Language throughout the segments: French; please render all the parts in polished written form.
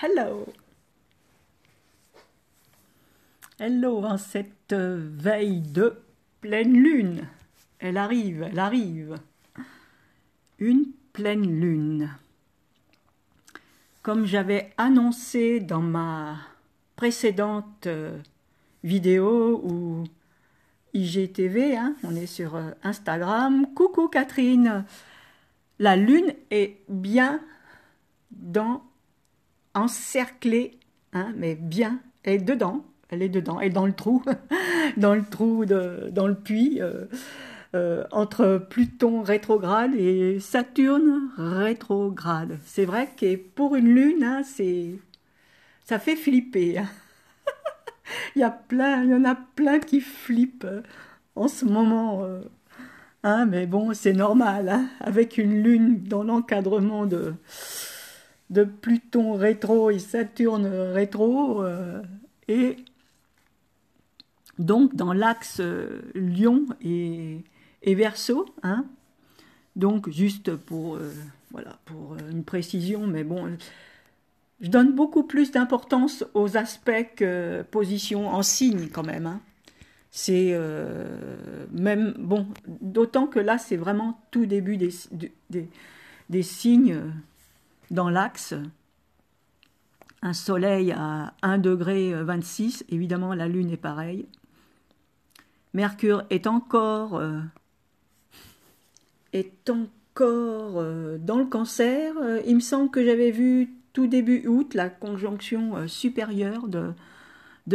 Hello! Hello, en cette veille de pleine lune. Elle arrive, elle arrive. Une pleine lune. Comme j'avais annoncé dans ma précédente vidéo ou IGTV, hein, on est sur Instagram. Coucou Catherine! La lune est bien encerclée, hein, mais bien, elle est dedans, elle est dans le trou, dans le puits, entre Pluton rétrograde et Saturne rétrograde. C'est vrai que pour une lune, hein, ça fait flipper, hein. Il y en a plein qui flippent en ce moment, hein, mais bon, c'est normal, hein, avec une lune dans l'encadrement de Pluton rétro et Saturne rétro, et donc dans l'axe Lion et Verseau, hein. Donc juste pour, voilà, pour une précision, mais bon, je donne beaucoup plus d'importance aux aspects que position en signe quand même, hein. C'est même, bon, d'autant que là c'est vraiment tout début des signes dans l'axe. Un soleil à 1,26 degré, évidemment la lune est pareille. Mercure est encore dans le Cancer. Il me semble que j'avais vu tout début août la conjonction supérieure de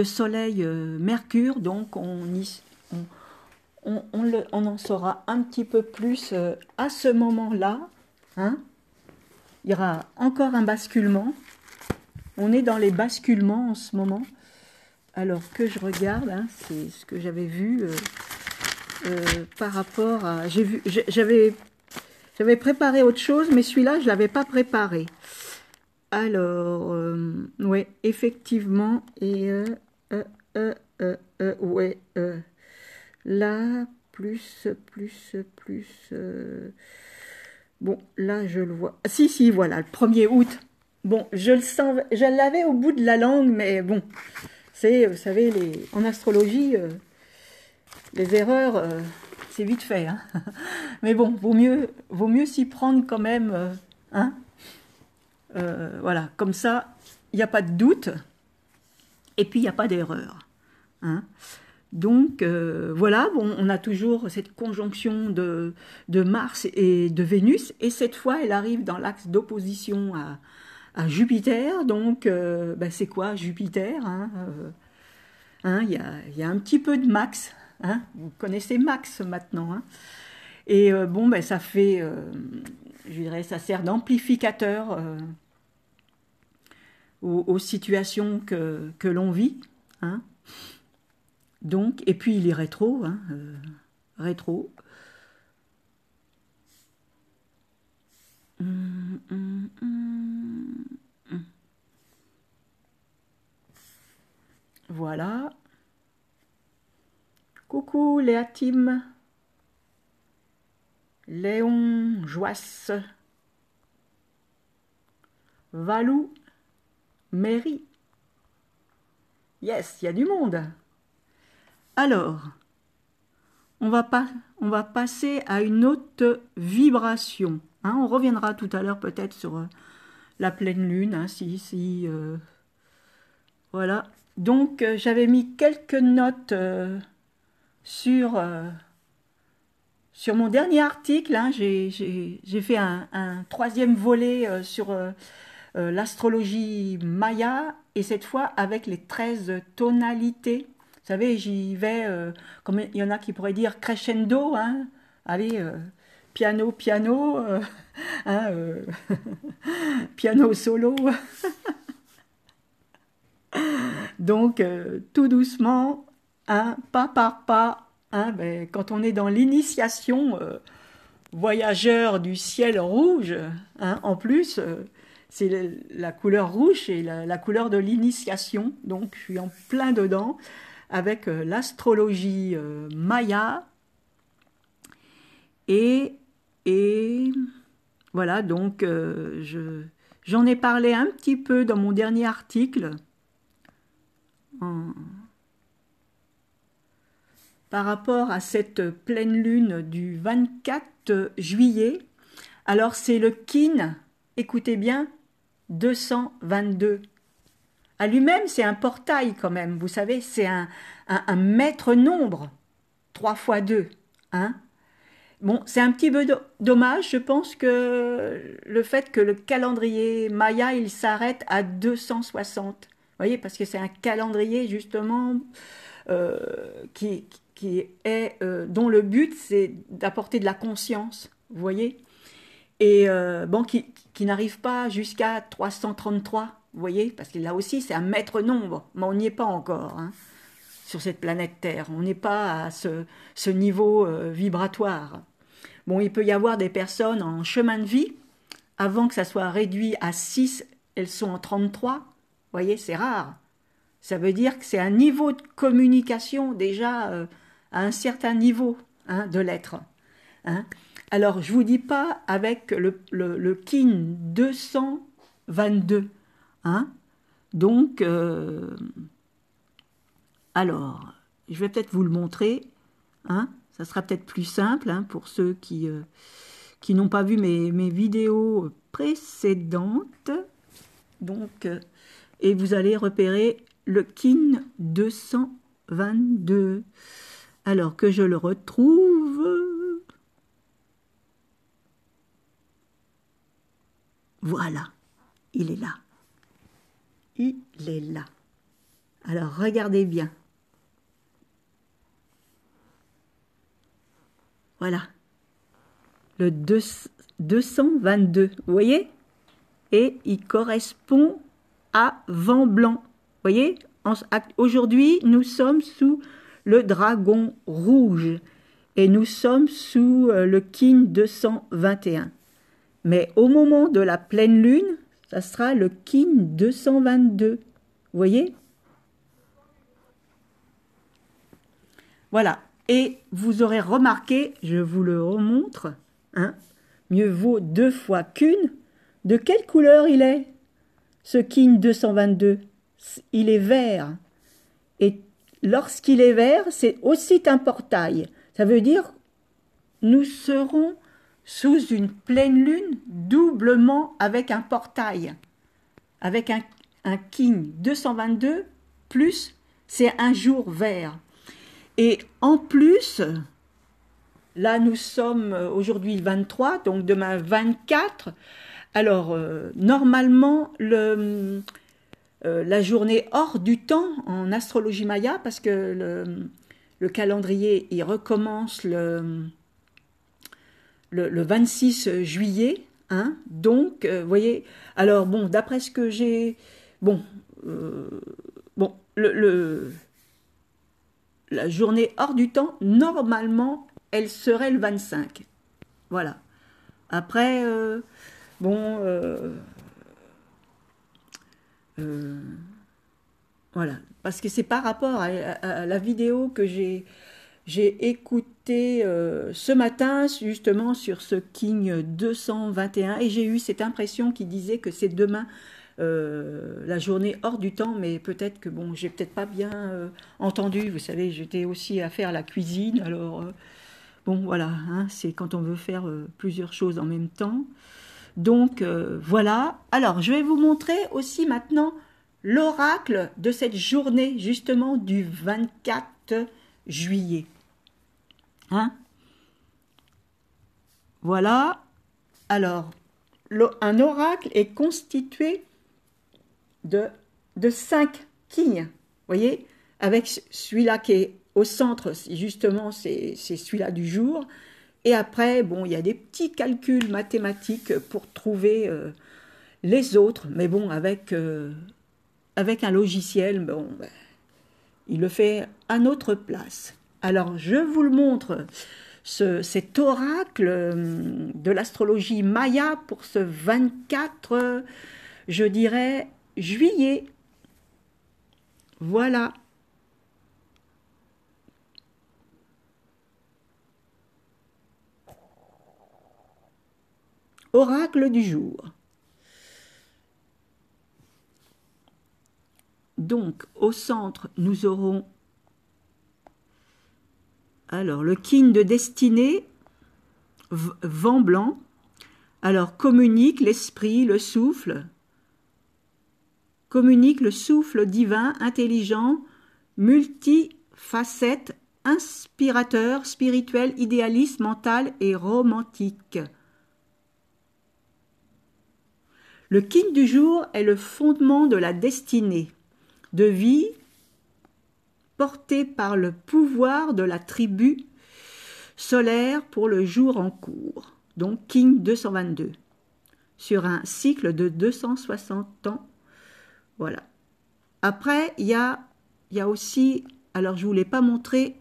Soleil-Mercure, donc on en saura un petit peu plus à ce moment-là, hein. Il y aura encore un basculement. On est dans les basculements en ce moment. Alors que je regarde, hein, c'est ce que j'avais vu par rapport à... J'avais préparé autre chose, mais celui-là, je ne l'avais pas préparé. Alors, ouais, effectivement, et ouais, là, plus, bon, là, je le vois. Si, voilà, le 1er août. Bon, je le sens, je l'avais au bout de la langue, mais bon, c'est, vous savez, en astrologie, les erreurs, c'est vite fait, hein. Mais bon, vaut mieux s'y prendre quand même, hein. Voilà, comme ça, il n'y a pas de doute, et puis il n'y a pas d'erreur, hein. Donc, voilà, bon, on a toujours cette conjonction de Mars et de Vénus, et cette fois, elle arrive dans l'axe d'opposition à Jupiter. Donc, ben, c'est quoi Jupiter, hein, hein, y a un petit peu de Max, hein, vous connaissez Max maintenant, hein. Et bon, ben, ça fait, je dirais, ça sert d'amplificateur aux situations que l'on vit, hein. Donc, et puis il est rétro, hein, rétro. Voilà. Coucou Léa Tim, Léon Joisse, Valou, Mairie. Yes, il y a du monde. Alors, on va passer à une autre vibration, hein. On reviendra tout à l'heure peut-être sur la pleine lune, hein, voilà. Donc, j'avais mis quelques notes sur mon dernier article, hein. J'ai fait un troisième volet sur l'astrologie maya, et cette fois avec les 13 tonalités. Vous savez, j'y vais, comme il y en a qui pourraient dire crescendo, hein. Allez, piano, hein, piano solo. Donc, tout doucement, hein, pas par pas, hein, ben, quand on est dans l'initiation, voyageur du ciel rouge, hein, en plus, c'est la couleur rouge et la couleur de l'initiation. Donc, je suis en plein dedans avec l'astrologie maya. Et voilà, donc J'en ai parlé un petit peu dans mon dernier article en- par rapport à cette pleine lune du 24 juillet. Alors c'est le kin, écoutez bien, 222. À lui-même, c'est un portail quand même, vous savez, c'est un maître nombre, 3 fois 2. Hein. Bon, c'est un petit peu dommage, je pense que le fait que le calendrier Maya, il s'arrête à 260. Vous voyez, parce que c'est un calendrier justement euh, qui est, dont le but c'est d'apporter de la conscience, vous voyez, et bon, qui n'arrive pas jusqu'à 333, vous voyez, parce que là aussi c'est un maître nombre, mais on n'y est pas encore, hein, sur cette planète Terre, on n'est pas à ce niveau vibratoire. Bon, il peut y avoir des personnes en chemin de vie, avant que ça soit réduit à 6, elles sont en 33, vous voyez, c'est rare. Ça veut dire que c'est un niveau de communication déjà à un certain niveau, hein, de l'être. Hein. Alors, je ne vous dis pas avec le kin 222. Hein. Donc, alors, je vais peut-être vous le montrer. Hein. Ça sera peut-être plus simple, hein, pour ceux qui n'ont pas vu mes vidéos précédentes. Donc, et vous allez repérer le kin 222. Alors que je le retrouve. Voilà, il est là. Il est là. Alors regardez bien. Voilà, le 222, vous voyez? Et il correspond à vent blanc. Vous voyez? Aujourd'hui, nous sommes sous le dragon rouge et nous sommes sous le kin 221. Mais au moment de la pleine lune, ça sera le kin 222. Vous voyez? Voilà. Et vous aurez remarqué, je vous le remontre, hein, mieux vaut 2 fois qu'une. De quelle couleur il est, ce kin 222? Il est vert. Et lorsqu'il est vert, c'est aussi un portail. Ça veut dire nous serons sous une pleine lune doublement avec un portail. Avec un kin 222 plus, c'est un jour vert. Et en plus, là nous sommes aujourd'hui le 23, donc demain 24. Alors, normalement, la journée hors du temps en astrologie maya, parce que le calendrier, il recommence le 26 juillet. Hein, donc, vous voyez, alors bon, d'après ce que j'ai... Bon, bon la journée hors du temps, normalement, elle serait le 25. Voilà. Après, bon, euh, voilà. Parce que c'est par rapport à la vidéo que j'ai écoutée ce matin, justement, sur ce King 221, et j'ai eu cette impression qui disait que c'est demain la journée hors du temps, mais peut-être que bon, j'ai peut-être pas bien entendu. Vous savez, j'étais aussi à faire la cuisine, alors bon, voilà, hein, c'est quand on veut faire plusieurs choses en même temps. Donc voilà. Alors, je vais vous montrer aussi maintenant l'oracle de cette journée justement du 24 juillet. Hein? Voilà. Alors, un oracle est constitué de, de 5 quilles. Vous voyez? Avec celui-là qui est au centre, justement, c'est celui-là du jour. Et après, bon, il y a des petits calculs mathématiques pour trouver les autres. Mais bon, avec un logiciel, bon, ben, il le fait à notre place. Alors, je vous le montre, cet oracle de l'astrologie maya pour ce 24, je dirais, juillet. Voilà. Oracle du jour. Donc, au centre, nous aurons alors le kin de destinée, vent blanc. Alors, communique l'esprit, le souffle. Communique le souffle divin, intelligent, multifacette, inspirateur, spirituel, idéaliste, mental et romantique. Le kin du jour est le fondement de la destinée, de vie portée par le pouvoir de la tribu solaire pour le jour en cours. Donc kin 222, sur un cycle de 260 ans. Voilà. Après, il y a aussi, alors je ne vous l'ai pas montré,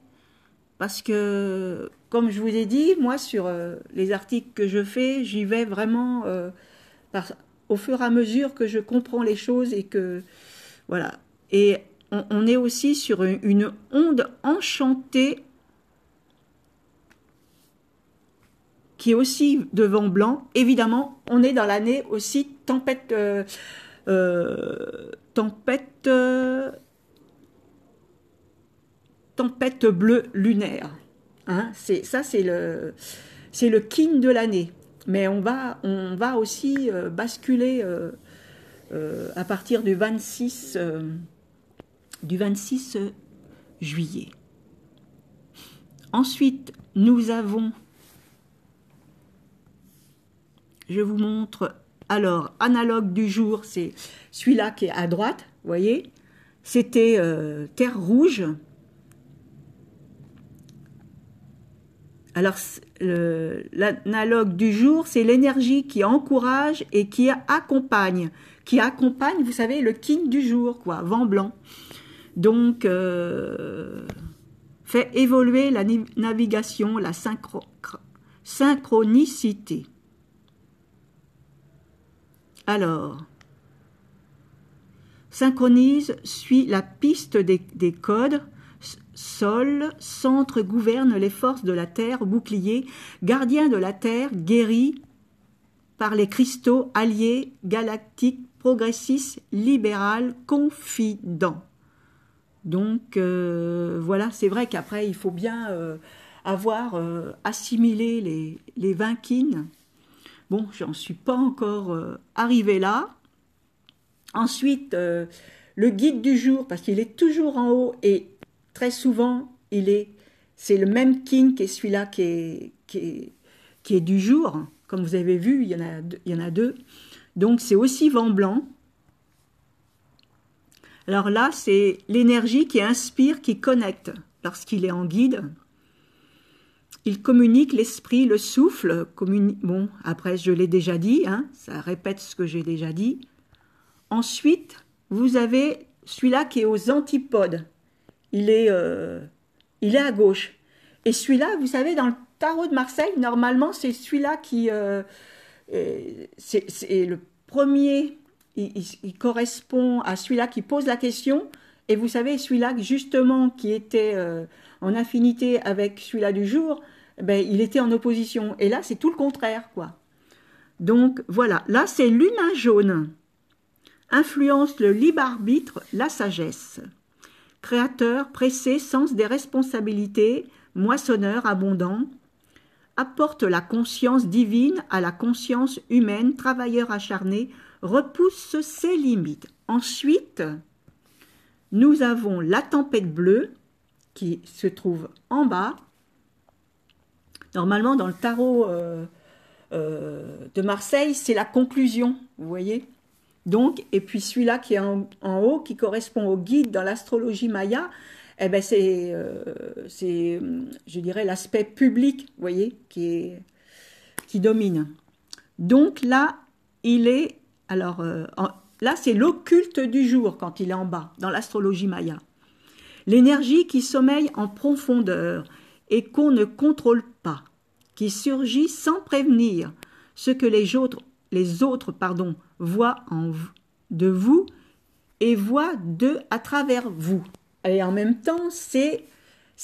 parce que, comme je vous ai dit, moi, sur les articles que je fais, j'y vais vraiment au fur et à mesure que je comprends les choses et que, voilà. Et on est aussi sur une onde enchantée qui est aussi de vent blanc. Évidemment, on est dans l'année aussi tempête bleue lunaire. Hein, c'est le kin de l'année. Mais on va aussi basculer à partir du 26 juillet. Ensuite, nous avons, je vous montre, alors, analogue du jour, c'est celui-là qui est à droite, vous voyez, c'était Terre Rouge. Alors, l'analogue du jour, c'est l'énergie qui encourage et qui accompagne. Qui accompagne, vous savez, le kin du jour, quoi, vent blanc. Donc, fait évoluer la navigation, la synchronicité. Alors, synchronise, suit la piste des codes. Sol, centre gouverne les forces de la terre, bouclier, gardien de la terre, guéri par les cristaux, alliés, galactiques, progressistes, libéral, confident. Donc voilà, c'est vrai qu'après il faut bien avoir assimilé les 20 kins. Bon, j'en suis pas encore arrivée là. Ensuite, le guide du jour, parce qu'il est toujours en haut et très souvent, c'est le même kin qui est celui-là qui est du jour. Comme vous avez vu, il y en a deux. Donc, c'est aussi vent blanc. Alors là, c'est l'énergie qui inspire, qui connecte lorsqu'il est en guide. Il communique l'esprit, le souffle. Bon, après, je l'ai déjà dit, hein, ça répète ce que j'ai déjà dit. Ensuite, vous avez celui-là qui est aux antipodes. Il est à gauche. Et celui-là, vous savez, dans le tarot de Marseille, normalement, c'est celui-là qui... c'est le premier, il correspond à celui-là qui pose la question. Et vous savez, celui-là, justement, qui était en affinité avec celui-là du jour, ben, il était en opposition. Et là, c'est tout le contraire, quoi. Donc, voilà. Là, c'est l'humain jaune. Influence le libre arbitre, la sagesse. Créateur, pressé, sens des responsabilités, moissonneur, abondant, apporte la conscience divine à la conscience humaine, travailleur acharné, repousse ses limites. Ensuite, nous avons la tempête bleue qui se trouve en bas. Normalement, dans le tarot de Marseille, c'est la conclusion, vous voyez. Donc, et puis celui-là qui est en haut, qui correspond au guide dans l'astrologie maya, eh ben c'est, je dirais, l'aspect public, vous voyez, qui domine. Donc là, il est, alors, là c'est l'occulte du jour quand il est en bas, dans l'astrologie maya. L'énergie qui sommeille en profondeur et qu'on ne contrôle pas, qui surgit sans prévenir, ce que les autres voient de vous et voient à travers vous. Et en même temps, c'est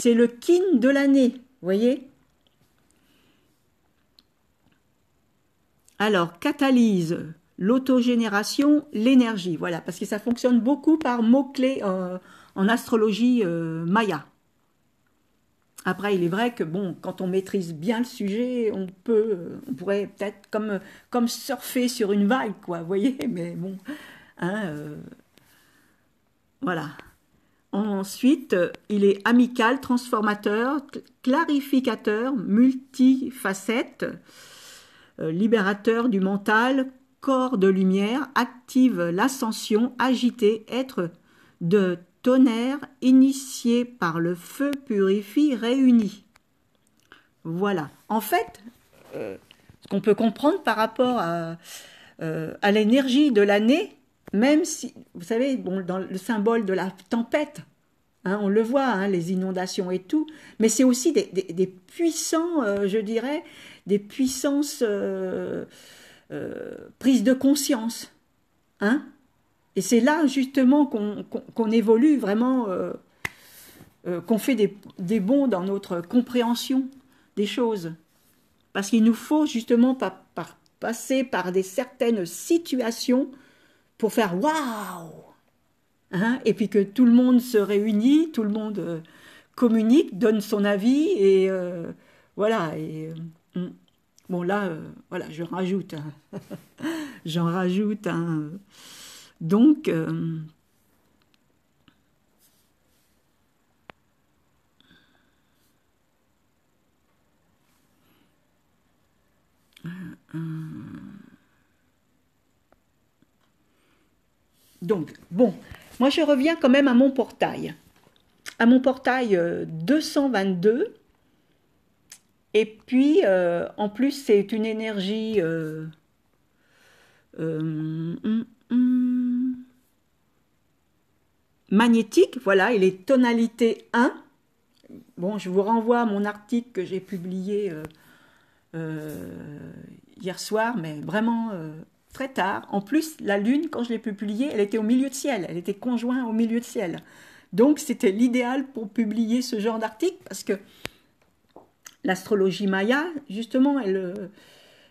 le kin de l'année, vous voyez. Alors, catalyse l'autogénération, l'énergie. Voilà, parce que ça fonctionne beaucoup par mots-clés en astrologie maya. Après, il est vrai que bon, quand on maîtrise bien le sujet, on pourrait peut-être comme surfer sur une vague, quoi, vous voyez, mais bon, hein, voilà. Ensuite, il est amical, transformateur, clarificateur, multifacette, libérateur du mental, corps de lumière, active l'ascension, agité, être de tonnerre, initié par le feu, purifie, réuni. Voilà. En fait, ce qu'on peut comprendre par rapport à l'énergie de l'année, même si, vous savez, bon, dans le symbole de la tempête, hein, on le voit, hein, les inondations et tout, mais c'est aussi des puissants, je dirais, des puissances prises de conscience. Hein, et c'est là justement qu'on évolue vraiment, qu'on fait des bonds dans notre compréhension des choses. Parce qu'il nous faut justement passer par certaines situations pour faire waouh, hein, et puis que tout le monde se réunit, tout le monde communique, donne son avis, et voilà. Bon là, voilà, je rajoute, hein, j'en rajoute un. Donc, bon, moi je reviens quand même à mon portail. À mon portail 222. Et puis, en plus, c'est une énergie magnétique. Voilà, il est tonalité 1. Bon, je vous renvoie à mon article que j'ai publié hier soir, mais vraiment très tard. En plus, la Lune, quand je l'ai publiée, elle était au milieu de ciel. Elle était conjointe au milieu de ciel. Donc, c'était l'idéal pour publier ce genre d'article parce que l'astrologie maya, justement, il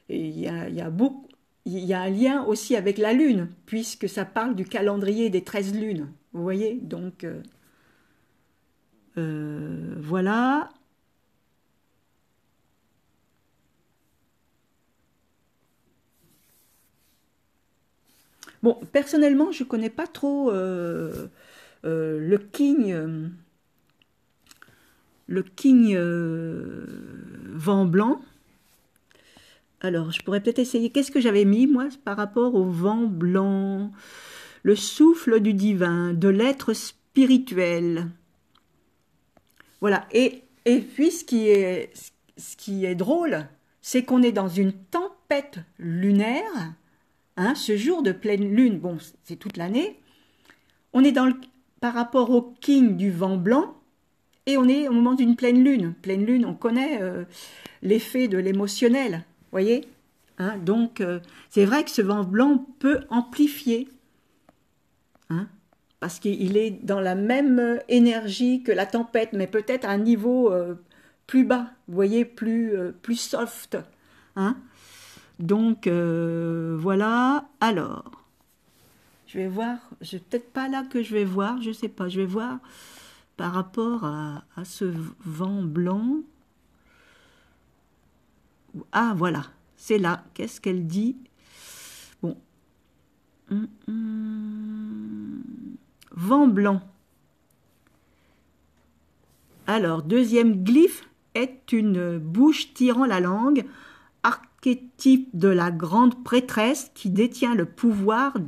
y a un lien aussi avec la Lune, puisque ça parle du calendrier des 13 lunes. Vous voyez, donc voilà. Bon, personnellement, je ne connais pas trop le King vent blanc. Alors, je pourrais peut-être essayer. Qu'est-ce que j'avais mis, moi, par rapport au vent blanc? Le souffle du divin, de l'être spirituel. Voilà. Et puis, ce qui est drôle, c'est qu'on est dans une tempête lunaire, hein, ce jour de pleine lune, bon, c'est toute l'année. On est par rapport au king du vent blanc, et on est au moment d'une pleine lune. Pleine lune, on connaît l'effet de l'émotionnel, voyez, hein, donc, c'est vrai que ce vent blanc peut amplifier, hein, parce qu'il est dans la même énergie que la tempête, mais peut-être à un niveau plus bas, vous voyez, plus soft. Hein. Donc, voilà. Alors, je vais voir, c'est peut-être pas là que je vais voir, je sais pas, je vais voir par rapport à ce vent blanc. Ah, voilà, c'est là. Qu'est-ce qu'elle dit? Bon. Vent blanc. Alors, deuxième glyphe est une bouche tirant la langue, archétype de la grande prêtresse qui détient le pouvoir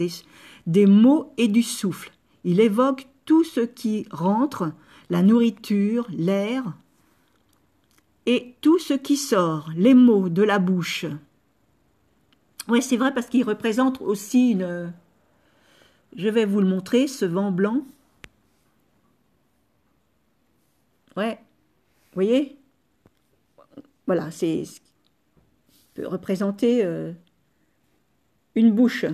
des mots et du souffle. Il évoque tout ce qui rentre, la nourriture, l'air, et tout ce qui sort, les mots de la bouche. Oui, c'est vrai, parce qu'il représente aussi une... Je vais vous le montrer, ce vent blanc. Ouais, vous voyez? Voilà, c'est peut représenter une bouche.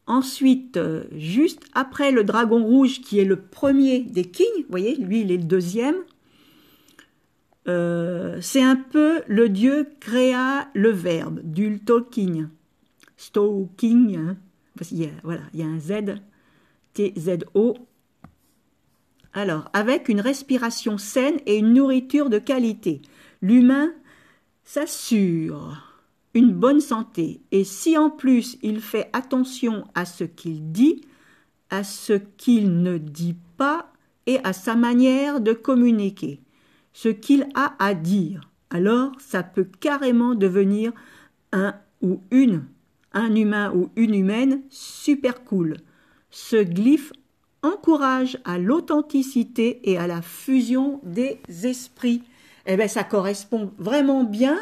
Ensuite, juste après le dragon rouge, qui est le premier des kings, vous voyez, lui, il est le deuxième, C'est un peu le Dieu créa le verbe, du Tolkien. Stalking, hein, parce qu'il y a, voilà, il y a un Z, T-Z-O. Alors, avec une respiration saine et une nourriture de qualité, l'humain s'assure une bonne santé. Et si en plus il fait attention à ce qu'il dit, à ce qu'il ne dit pas et à sa manière de communiquer, ce qu'il a à dire, alors ça peut carrément devenir un humain ou une humaine super cool. Ce glyphe encourage à l'authenticité et à la fusion des esprits. Eh bien, ça correspond vraiment bien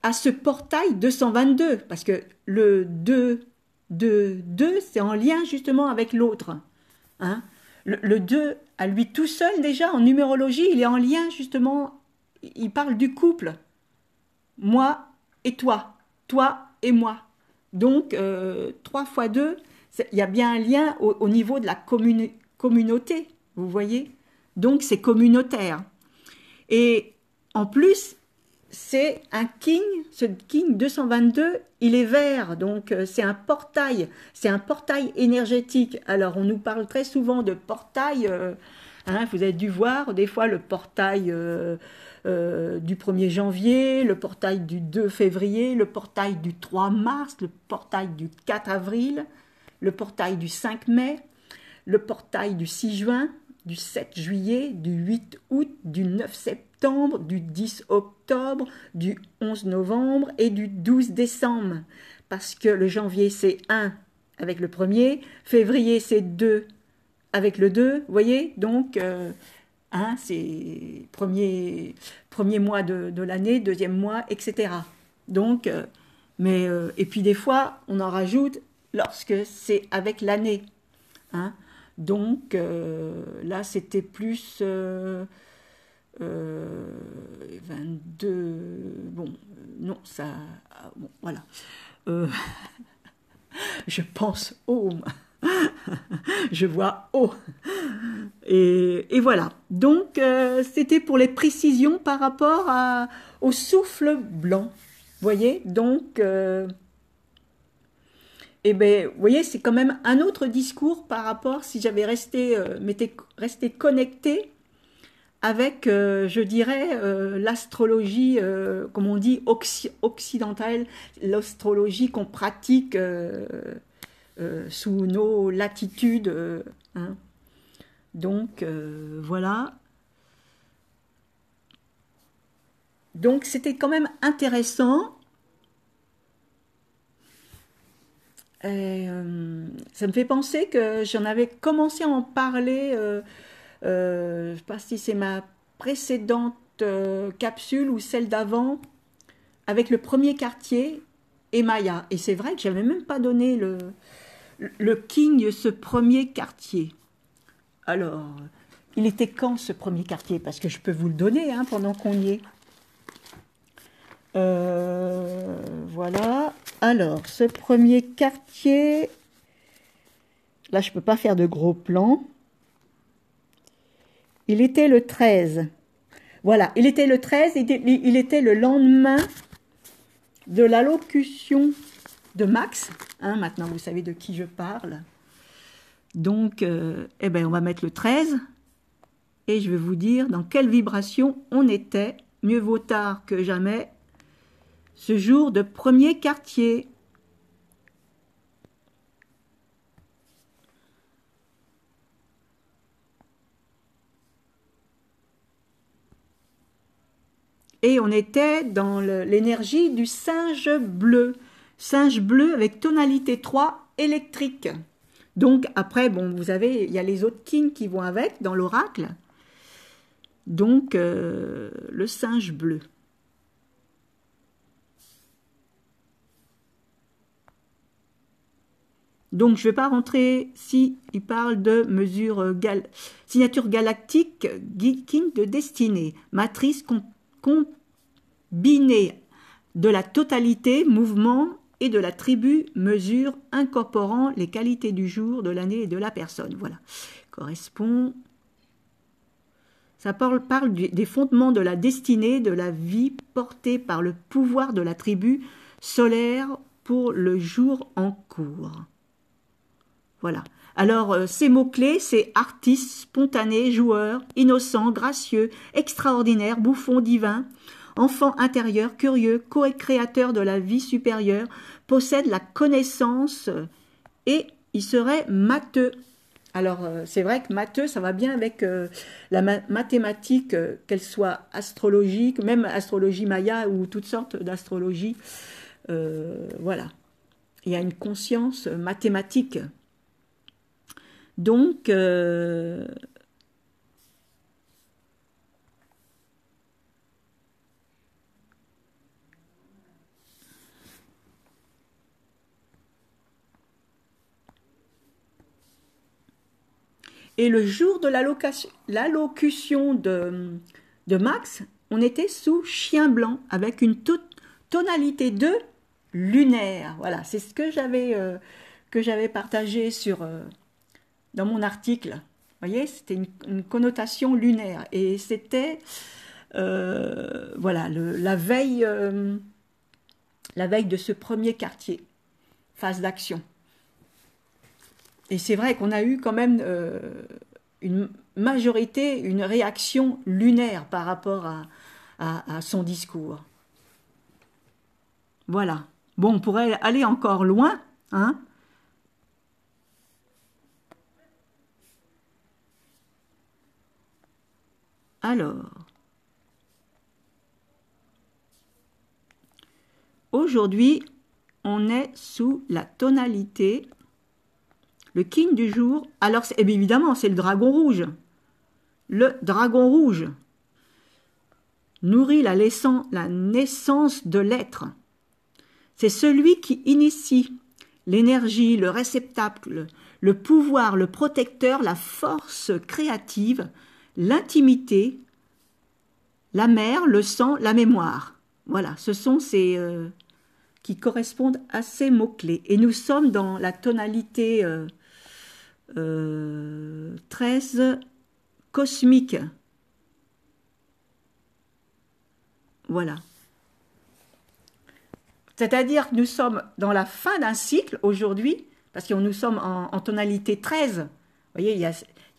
à ce portail 222, parce que le 2, c'est en lien justement avec l'autre. Hein? Le 2, à lui tout seul déjà, en numérologie, il est en lien justement, il parle du couple. Moi et toi et moi. Donc, 3 fois 2, il y a bien un lien au niveau de la communauté, vous voyez. Donc, c'est communautaire. Et en plus, c'est un king, ce king 222, il est vert, donc c'est un portail énergétique. Alors, on nous parle très souvent de portail, hein, vous avez dû voir des fois le portail du 1er janvier, le portail du 2 février, le portail du 3 mars, le portail du 4 avril, le portail du 5 mai, le portail du 6 juin, du 7 juillet, du 8 août, du 9 septembre, du 10 octobre, du 11 novembre et du 12 décembre. Parce que le janvier, c'est 1 avec le 1er, février, c'est 2 avec le 2, vous voyez. Donc, c'est premier mois de l'année, deuxième mois, etc. Donc, et puis des fois, on en rajoute lorsque c'est avec l'année. Hein. Donc, là, c'était plus 22... Bon, non, ça... Bon, voilà. Je pense haut. Je vois haut. Et voilà. Donc, c'était pour les précisions par rapport au souffle blanc. Vous voyez. Donc... Eh bien, vous voyez, c'est quand même un autre discours par rapport, si j'avais resté connecté avec, je dirais, l'astrologie, comme on dit, occidentale, l'astrologie qu'on pratique sous nos latitudes. Hein. Donc, voilà. Donc, c'était quand même intéressant. Ça me fait penser que j'en avais commencé à en parler, je ne sais pas si c'est ma précédente capsule ou celle d'avant, avec le premier quartier et Maya. Et c'est vrai que je n'avais même pas donné le king, ce premier quartier. Alors, il était quand ce premier quartier? Parce que je peux vous le donner hein, pendant qu'on y est. Voilà. Alors, ce premier quartier, là, je ne peux pas faire de gros plans. Il était le 13. Voilà, il était le 13, il était le lendemain de l'allocution de Max. Hein, maintenant, vous savez de qui je parle. Donc, eh ben, on va mettre le 13. Et je vais vous dire dans quelle vibration on était. Mieux vaut tard que jamais. Ce jour de premier quartier. Et on était dans l'énergie du singe bleu. Singe bleu avec tonalité 3 électrique. Donc après, bon, vous avez, il y a les autres kings qui vont avec dans l'oracle. Donc, le singe bleu. Donc, je ne vais pas rentrer si il parle de mesure signature galactique, king de destinée, matrice combinée de la totalité, mouvement et de la tribu, mesure incorporant les qualités du jour, de l'année et de la personne. Voilà, correspond Ça parle des fondements de la destinée, de la vie portée par le pouvoir de la tribu solaire pour le jour en cours. Voilà. Alors, ces mots-clés, c'est artiste, spontané, joueur, innocent, gracieux, extraordinaire, bouffon, divin, enfant intérieur, curieux, co-créateur de la vie supérieure, possède la connaissance et il serait matheux. Alors, c'est vrai que matheux, ça va bien avec la mathématique, qu'elle soit astrologique, même astrologie maya ou toutes sortes d'astrologie. Voilà. Il y a une conscience mathématique. Donc, et le jour de l'allocution de Max, on était sous chien blanc avec une tonalité de lunaire. Voilà, c'est ce que j'avais partagé dans mon article. Vous voyez, c'était une connotation lunaire. Et c'était voilà, la veille de ce premier quartier, phase d'action. Et c'est vrai qu'on a eu quand même une majorité, une réaction lunaire par rapport à son discours. Voilà. Bon, on pourrait aller encore loin, hein. Alors, aujourd'hui, on est sous la tonalité, le king du jour. Alors, évidemment, c'est le dragon rouge. Le dragon rouge nourrit la naissance de l'être. C'est celui qui initie l'énergie, le réceptacle, le pouvoir, le protecteur, la force créative, l'intimité, la mer, le sang, la mémoire. Voilà, ce sont ces qui correspondent à ces mots-clés. Et nous sommes dans la tonalité 13 cosmique. Voilà. C'est-à-dire que nous sommes dans la fin d'un cycle aujourd'hui, parce que nous sommes en tonalité 13. Vous voyez, il y a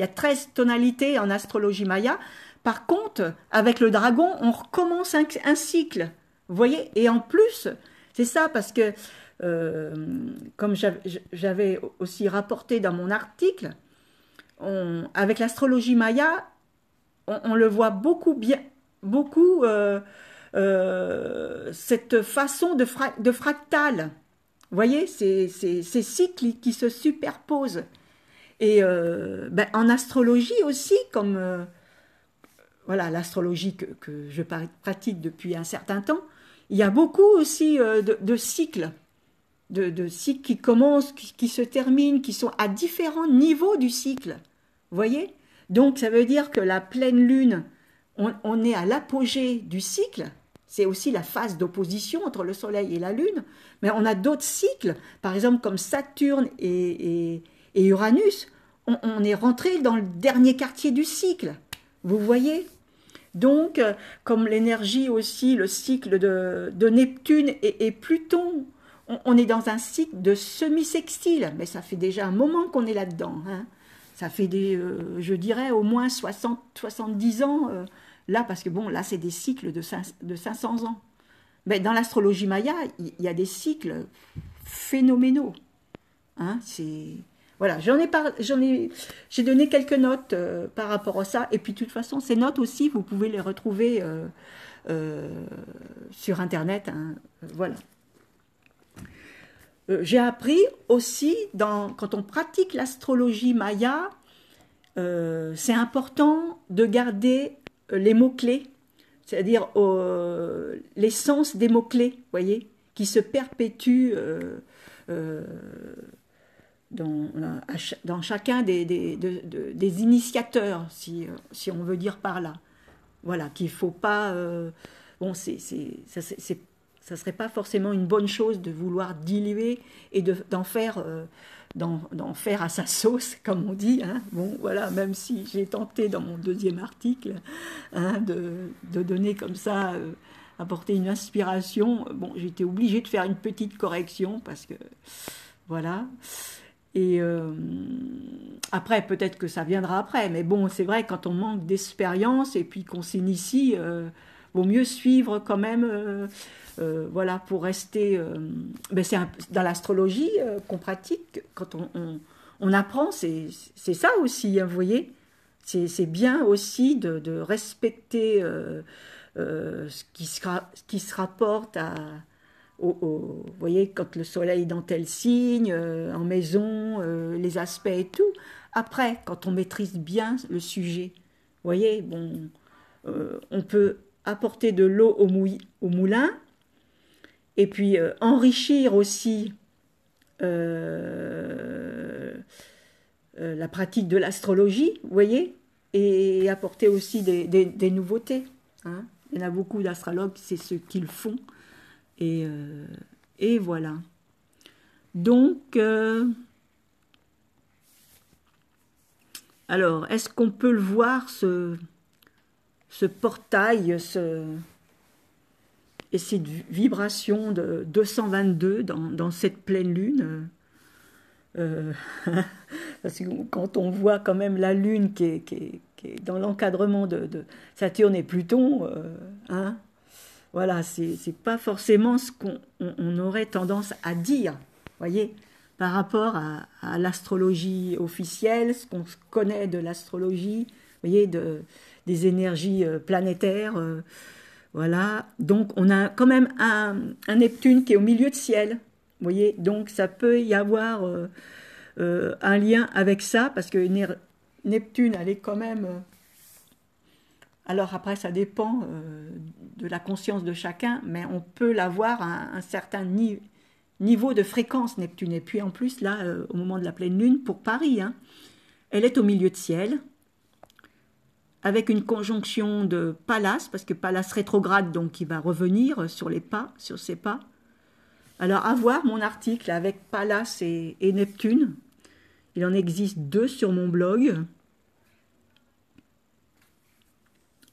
13 tonalités en astrologie maya. Par contre, avec le dragon, on recommence un cycle. Vous voyez? Et en plus, c'est ça, parce que, comme j'avais aussi rapporté dans mon article, avec l'astrologie maya, on le voit beaucoup bien, beaucoup cette façon de fractal. Vous voyez, ces cycles qui se superposent. Et en astrologie aussi, comme voilà, l'astrologie que je pratique depuis un certain temps, il y a beaucoup aussi de cycles, de cycles qui commencent, qui se terminent, qui sont à différents niveaux du cycle. Vous voyez? Donc ça veut dire que la pleine lune, on est à l'apogée du cycle. C'est aussi la phase d'opposition entre le Soleil et la Lune. Mais on a d'autres cycles, par exemple comme Saturne et Uranus. On est rentré dans le dernier quartier du cycle. Vous voyez? Donc, comme l'énergie aussi, le cycle de Neptune et Pluton, on est dans un cycle de semi-sextile. Mais ça fait déjà un moment qu'on est là-dedans, hein. Ça fait je dirais, au moins 70 ans, là, parce que bon, là, c'est des cycles de 500 ans. Mais dans l'astrologie maya, il y a des cycles phénoménaux. Hein, voilà, j'ai donné quelques notes par rapport à ça. Et puis, de toute façon, ces notes aussi, vous pouvez les retrouver sur Internet. Hein, voilà. J'ai appris aussi, quand on pratique l'astrologie maya, c'est important de garder les mots-clés, c'est-à-dire l'essence des mots-clés, voyez, qui se perpétuent dans chacun des initiateurs, si on veut dire par là. Voilà, qu'il ne faut pas... bon, ça serait pas forcément une bonne chose de vouloir diluer et d'en faire d'en faire à sa sauce, comme on dit. Hein. Bon, voilà, même si j'ai tenté dans mon deuxième article hein, de donner comme ça, apporter une inspiration, bon, j'ai été obligée de faire une petite correction parce que, voilà. Et après, peut-être que ça viendra après, mais bon, c'est vrai, quand on manque d'expérience et puis qu'on s'initie, vaut mieux suivre quand même, voilà, pour rester. Ben dans l'astrologie qu'on pratique, quand on apprend, c'est ça aussi, hein, vous voyez. C'est bien aussi de respecter ce qui se rapporte vous voyez, quand le soleil est dans tel signe, en maison, les aspects et tout. Après, quand on maîtrise bien le sujet, vous voyez, bon, on peut apporter de l'eau au moulin et puis enrichir aussi euh, la pratique de l'astrologie, vous voyez, et apporter aussi des nouveautés. Hein. Il y en a beaucoup d'astrologues, c'est ce qu'ils font. Et, euh, et voilà. Donc, alors, est-ce qu'on peut le voir, ce portail, et cette vibration de 222 dans cette pleine lune parce que quand on voit quand même la lune qui est dans l'encadrement de Saturne et Pluton, hein, voilà, c'est pas forcément ce qu'on aurait tendance à dire, voyez, par rapport à l'astrologie officielle, ce qu'on connaît de l'astrologie, voyez, des énergies planétaires, voilà. Donc on a quand même un Neptune qui est au milieu de ciel, vous voyez, donc ça peut y avoir un lien avec ça, parce que Neptune, elle est quand même alors après, ça dépend de la conscience de chacun, mais on peut l'avoir à un certain niveau de fréquence, Neptune. Et puis en plus, là, au moment de la pleine lune, pour Paris, hein, elle est au milieu de ciel, avec une conjonction de Pallas, parce que Pallas rétrograde, donc il va revenir sur les pas, sur ses pas. Alors, à voir mon article avec Pallas et Neptune. Il en existe 2 sur mon blog.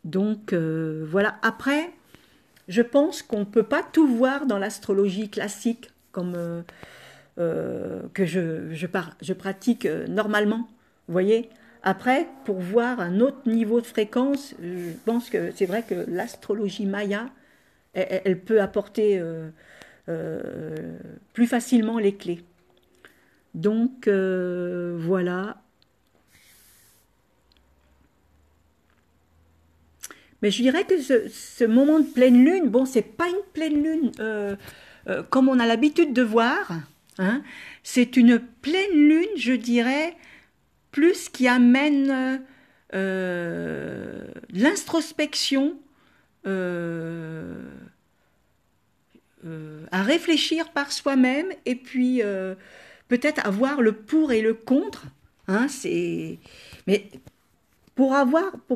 Donc, voilà. Après, je pense qu'on ne peut pas tout voir dans l'astrologie classique comme que je pratique normalement. Vous voyez. Après, pour voir un autre niveau de fréquence, je pense que c'est vrai que l'astrologie maya, elle peut apporter plus facilement les clés. Donc, voilà. Mais je dirais que ce moment de pleine lune, bon, c'est pas une pleine lune comme on a l'habitude de voir. Hein. C'est une pleine lune, je dirais, plus qui amène l'introspection à réfléchir par soi-même et puis peut-être avoir le pour et le contre. Hein, mais pour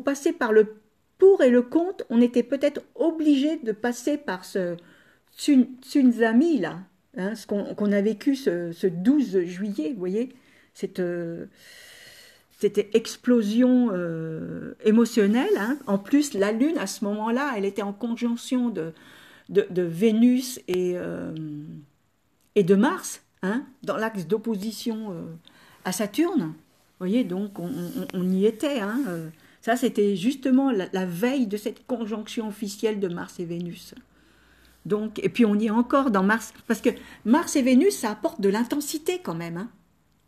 passer par le pour et le contre, on était peut-être obligé de passer par ce tsunami là, hein, ce qu'on a vécu ce 12 juillet, vous voyez, cette, cette explosion émotionnelle. Hein. En plus, la Lune, à ce moment-là, elle était en conjonction de Vénus et de Mars, hein, dans l'axe d'opposition à Saturne. Vous voyez, donc on y était. Hein, ça, c'était justement la veille de cette conjonction officielle de Mars et Vénus. Donc, et puis on y est encore dans Mars, parce que Mars et Vénus, ça apporte de l'intensité quand même. Hein.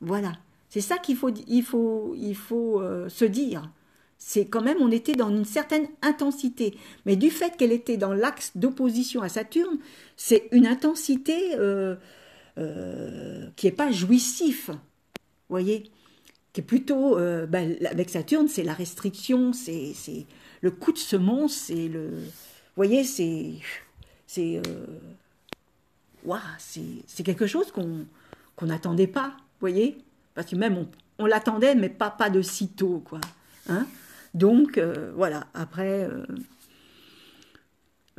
Voilà, c'est ça qu'il faut, se dire. C'est quand même, on était dans une certaine intensité. Mais du fait qu'elle était dans l'axe d'opposition à Saturne, c'est une intensité qui n'est pas jouissif, vous voyez, qui est plutôt, avec Saturne, c'est la restriction, c'est le coup de semonce, c'est le, vous voyez, c'est, ouah, c'est quelque chose qu'on n'attendait pas, vous voyez, parce que même on l'attendait, mais pas de sitôt, quoi, hein. Donc, voilà, après, euh,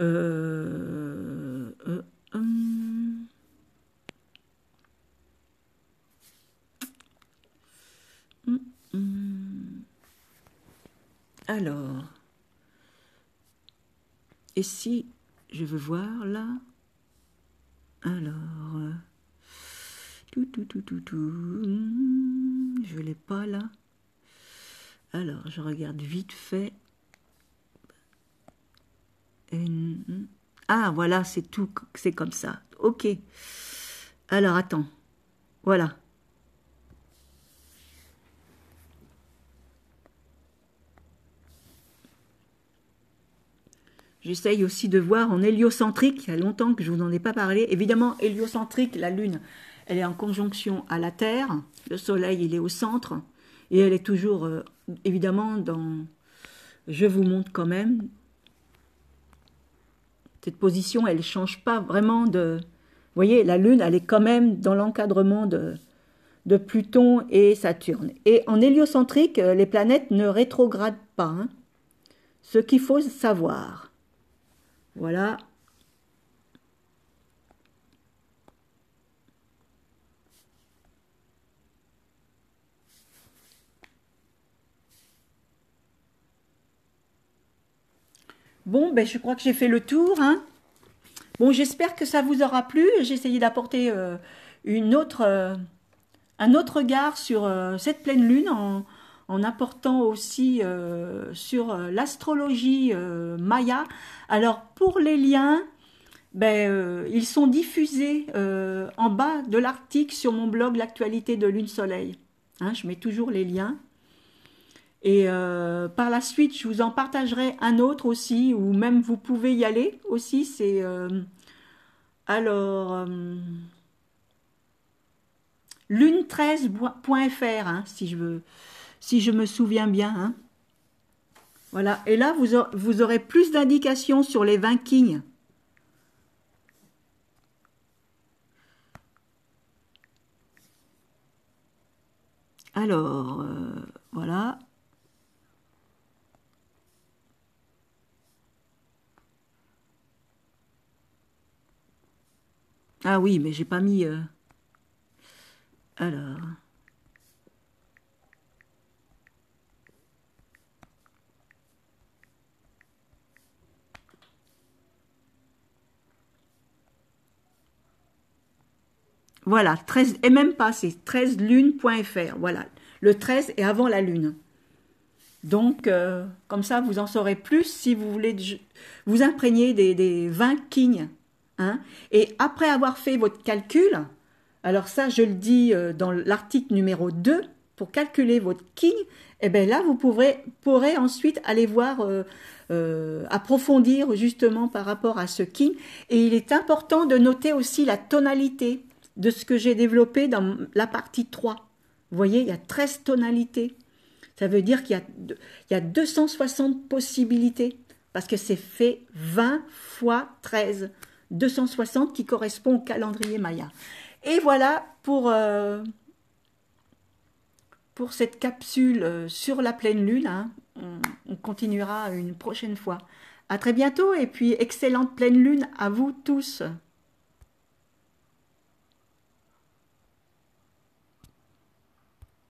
euh, hum. Alors, et si je veux voir là, alors, je l'ai pas là. Alors, je regarde vite fait. Ah, voilà, c'est tout, c'est comme ça. Ok. Alors, attends. Voilà. J'essaye aussi de voir en héliocentrique. Il y a longtemps que je vous en ai pas parlé. Évidemment, héliocentrique, la Lune, elle est en conjonction à la Terre. Le Soleil, il est au centre. Et elle est toujours, évidemment, dans... Je vous montre quand même. Cette position, elle ne change pas vraiment de... Vous voyez, la Lune, elle est quand même dans l'encadrement de Pluton et Saturne. Et en héliocentrique, les planètes ne rétrogradent pas. Hein. Ce qu'il faut savoir. Voilà. Bon, ben, je crois que j'ai fait le tour. Hein. Bon, j'espère que ça vous aura plu. J'ai essayé d'apporter un autre regard sur cette pleine lune en apportant aussi sur l'astrologie maya. Alors, pour les liens, ben, ils sont diffusés en bas de l'article sur mon blog L'actualité de Lune-Soleil. Hein, je mets toujours les liens. Et par la suite, je vous en partagerai un autre aussi, ou même vous pouvez y aller aussi. C'est alors lune13.fr, hein, si je me souviens bien. Hein. Voilà. Et là, vous aurez plus d'indications sur les Vikings. Alors, voilà. Ah oui, mais j'ai pas mis... alors... Voilà, 13, et même pas, c'est 13lune.fr. Voilà, le 13 est avant la lune. Donc, comme ça, vous en saurez plus si vous voulez vous imprégner des Vikings. Hein. Et après avoir fait votre calcul, alors ça, je le dis dans l'article numéro 2, pour calculer votre king, et bien là, vous pourrez ensuite aller voir, approfondir justement par rapport à ce king. Et il est important de noter aussi la tonalité de ce que j'ai développé dans la partie 3. Vous voyez, il y a 13 tonalités. Ça veut dire qu'il y a 260 possibilités, parce que c'est fait 20 fois 13. 260 qui correspond au calendrier maya. Et voilà pour cette capsule sur la pleine lune. Hein. On continuera une prochaine fois. À très bientôt et puis excellente pleine lune à vous tous.